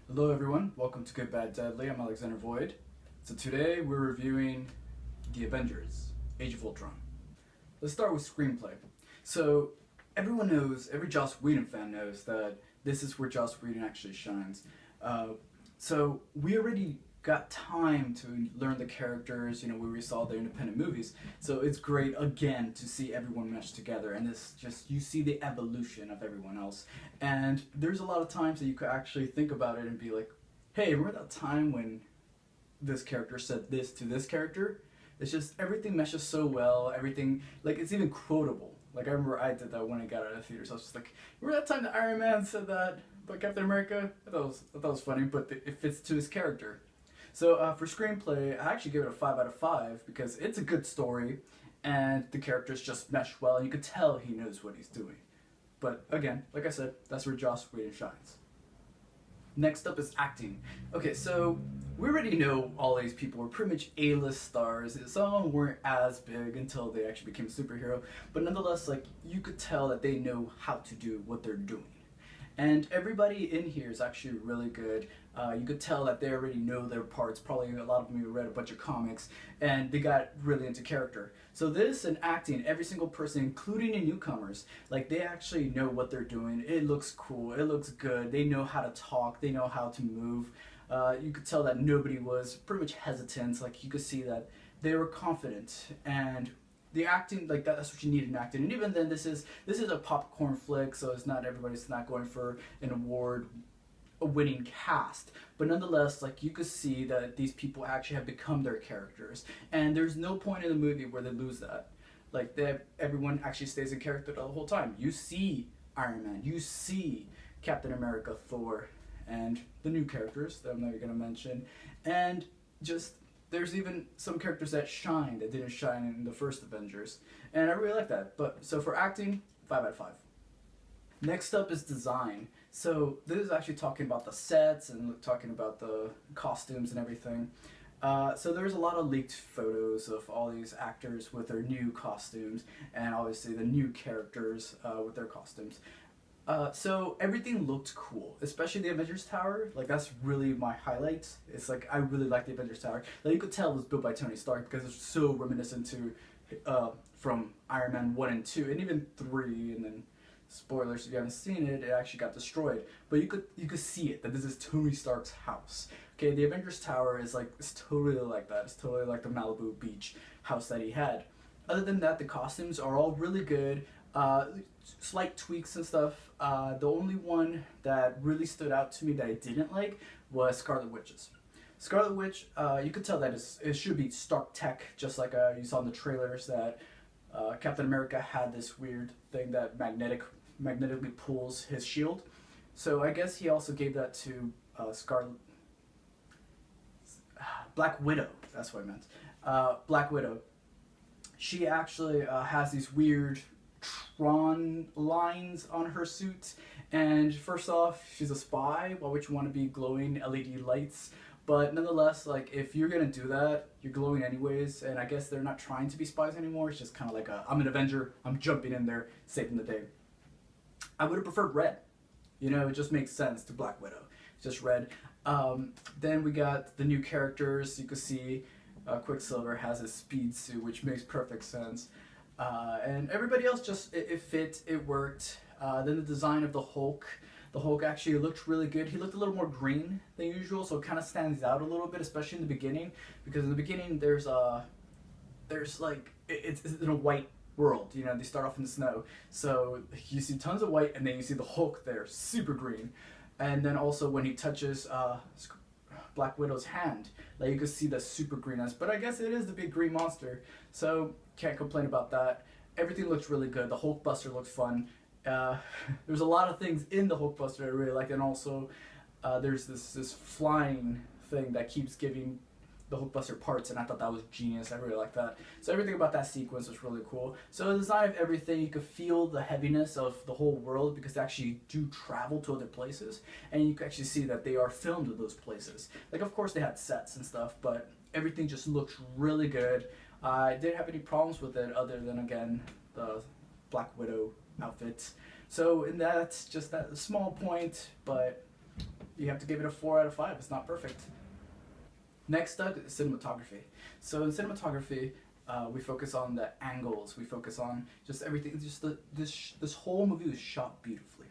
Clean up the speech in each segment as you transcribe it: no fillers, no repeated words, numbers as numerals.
Hello everyone, welcome to Good Bad Deadly. I'm Alexander Void. So today we're reviewing The Avengers, Age of Ultron. Let's start with screenplay. So everyone knows, every Joss Whedon fan knows that this is where Joss Whedon actually shines. So we already got time to learn the characters, where we saw the independent movies. So it's great again to see everyone mesh together, and this just, you see the evolution of everyone else. And there's a lot of times that you could actually think about it and be like, hey, remember that time when this character said this to this character? It's just everything meshes so well, everything, like, it's even quotable. Like, I remember I did that when I got out of the theater, so I was just like, remember that time that Iron Man said that about Captain America? I thought it was funny, but it fits to his character. So for screenplay, I actually give it a 5 out of 5 because it's a good story and the characters just mesh well and you could tell he knows what he's doing. But again, like I said, that's where Joss Whedon shines. Next up is acting. Okay, so we already know all these people were pretty much A-list stars. Some of them weren't as big until they actually became a superhero, but nonetheless, like, you could tell that they know how to do what they're doing. And everybody in here is actually really good. You could tell that they already know their parts. Probably a lot of them have read a bunch of comics, and they got really into character. So this and acting, every single person, including the newcomers, like, they actually know what they're doing. It looks cool. It looks good. They know how to talk. They know how to move. You could tell that nobody was pretty much hesitant. Like, you could see that they were confident, and the acting, like, that's what you need in acting. And even then, this is a popcorn flick, so it's not, everybody's not going for an award winning cast, but nonetheless, like, you could see that these people actually have become their characters, and there's no point in the movie where they lose that. Like, everyone actually stays in character the whole time. You see Iron Man, you see Captain America, Thor, and the new characters that I'm not going to mention, and just, there's even some characters that shine that didn't shine in the first Avengers, and I really like that. But so for acting, 5 out of 5. Next up is design. So this is actually talking about the sets and talking about the costumes and everything. So there's a lot of leaked photos of all these actors with their new costumes, and obviously the new characters with their costumes. So everything looked cool, especially the Avengers Tower. Like, that's really my highlight. It's like, I really like the Avengers Tower. Like, you could tell it was built by Tony Stark because it's so reminiscent to from Iron Man 1 and 2 and even 3, and then spoilers if you haven't seen it, it actually got destroyed. But you could see it, that this is Tony Stark's house. Okay, the Avengers Tower is like, it's totally like that. It's totally like the Malibu beach house that he had. Other than that, the costumes are all really good. Slight tweaks and stuff. The only one that really stood out to me that I didn't like was Scarlet Witch's. Scarlet Witch, you could tell that it should be Stark Tech, just like you saw in the trailers that Captain America had this weird thing that magnetically pulls his shield. So I guess he also gave that to Black Widow. That's what I meant. Black Widow. She actually has these weird Tron lines on her suit, and first off, she's a spy. Why would you want to be glowing LED lights? But nonetheless, like, if you're gonna do that, you're glowing anyways, and I guess they're not trying to be spies anymore. It's just kind of like I'm an Avenger, I'm jumping in there, saving the day. I would have preferred red. It just makes sense to Black Widow. It's just red. Then we got the new characters. You can see Quicksilver has a speed suit, which makes perfect sense. And everybody else just, it fit, it worked. Then the design of the Hulk. The Hulk actually looked really good. He looked a little more green than usual, so it kind of stands out a little bit, especially in the beginning. Because in the beginning, there's like, it's in a white world. They start off in the snow. So you see tons of white, and then you see the Hulk there, super green. And then also when he touches Black Widow's hand, like, you can see the super greenness. But I guess it is the big green monster, so can't complain about that. Everything looks really good. The Hulkbuster looks fun. There's a lot of things in the Hulkbuster I really like, and also there's this flying thing that keeps giving the Hulkbuster parts, and I thought that was genius. I really like that. So everything about that sequence was really cool. So the design of everything, you could feel the heaviness of the whole world because they actually do travel to other places, and you can actually see that they are filmed in those places. Like, of course they had sets and stuff, but everything just looked really good. I didn't have any problems with it other than, again, the Black Widow outfit. So, and that's just that small point, but you have to give it a 4 out of 5. It's not perfect. Next up is cinematography. So in cinematography, we focus on the angles. We focus on just everything. Just this whole movie was shot beautifully.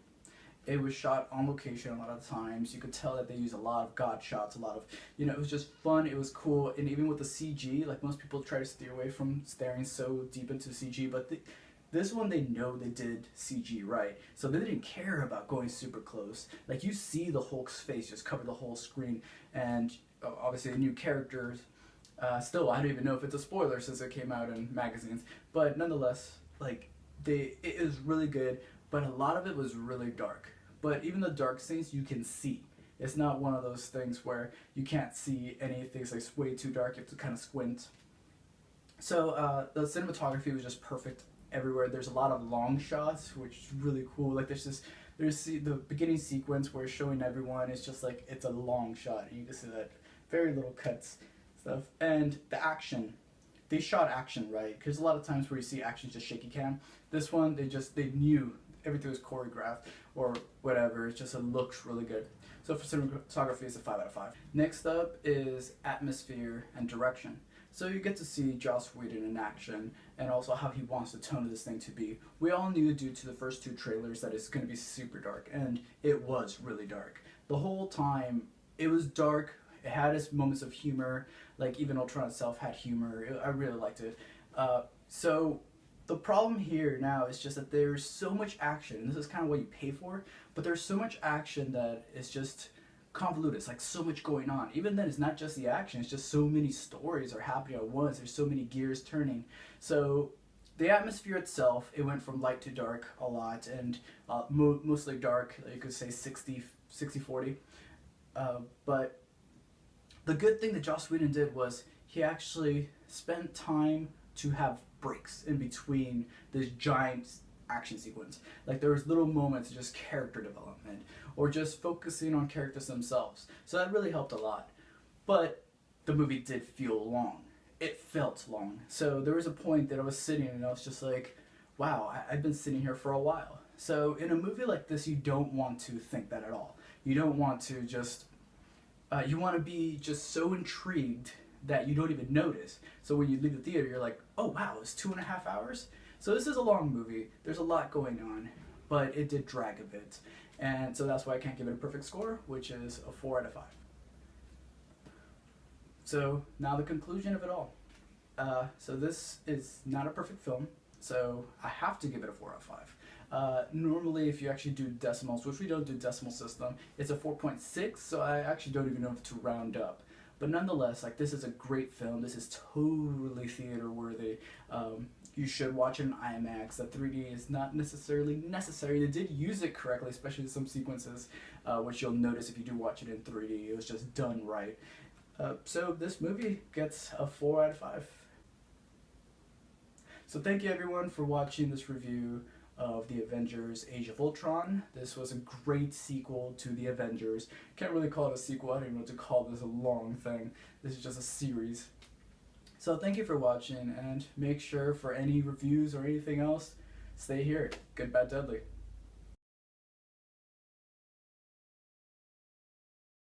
It was shot on location a lot of times. You could tell that they used a lot of God shots, a lot of, it was just fun, it was cool, and even with the CG, like most people try to steer away from staring so deep into CG, but this one they know they did CG right, so they didn't care about going super close. Like you see the Hulk's face just cover the whole screen, and obviously the new characters, still I don't even know if it's a spoiler since it came out in magazines, but nonetheless, like it is really good, but a lot of it was really dark. But even the dark scenes you can see. It's not one of those things where you can't see anything. It's like way too dark. You have to kind of squint. So the cinematography was just perfect everywhere. There's a lot of long shots, which is really cool. Like there's the beginning sequence where it's showing everyone. It's just like it's a long shot. You can see that very little cuts stuff, and the action. They shot action right, because a lot of times where you see action just shaky cam. This one they knew everything was choreographed or whatever. It just looks really good. So for cinematography, it's a 5 out of 5. Next up is atmosphere and direction. So you get to see Joss Whedon in action and also how he wants the tone of this thing to be. We all knew due to the first 2 trailers that it's going to be super dark, and it was really dark. The whole time it was dark. It had its moments of humor, like even Ultron itself had humor. I really liked it. So the problem here now is just that there's so much action. This is kind of what you pay for, but there's so much action that it's just convoluted. It's like so much going on. Even then, it's not just the action. It's just so many stories are happening at once. There's so many gears turning. So the atmosphere itself, it went from light to dark a lot, and mostly dark. You could say 60-40. But the good thing that Joss Whedon did was he actually spent time to have breaks in between this giant action sequence. Like there was little moments of just character development or just focusing on characters themselves. So that really helped a lot. But the movie did feel long. It felt long. So there was a point that I was sitting and I was just like, wow, I've been sitting here for a while. So in a movie like this, you don't want to think that at all. You don't want to just, you want to be just so intrigued that you don't even notice. So when you leave the theater, you're like, oh wow, it's 2.5 hours? So this is a long movie. There's a lot going on, but it did drag a bit. And so that's why I can't give it a perfect score, which is a 4 out of 5. So now the conclusion of it all. So this is not a perfect film, so I have to give it a 4 out of 5. Normally if you actually do decimals, which we don't do decimal system, it's a 4.6, so I actually don't even know if to round up. But nonetheless, like this is a great film. This is totally theater worthy. You should watch it in IMAX. The 3D is not necessarily necessary. They did use it correctly, especially in some sequences, which you'll notice if you do watch it in 3D. It was just done right. So this movie gets a 4 out of 5. So thank you everyone for watching this review of the Avengers Age of Ultron. This was a great sequel to the Avengers. Can't really call it a sequel. I don't even know what to call this, a long thing. This is just a series. So thank you for watching, and make sure for any reviews or anything else, stay here. Good, Bad, Deadly.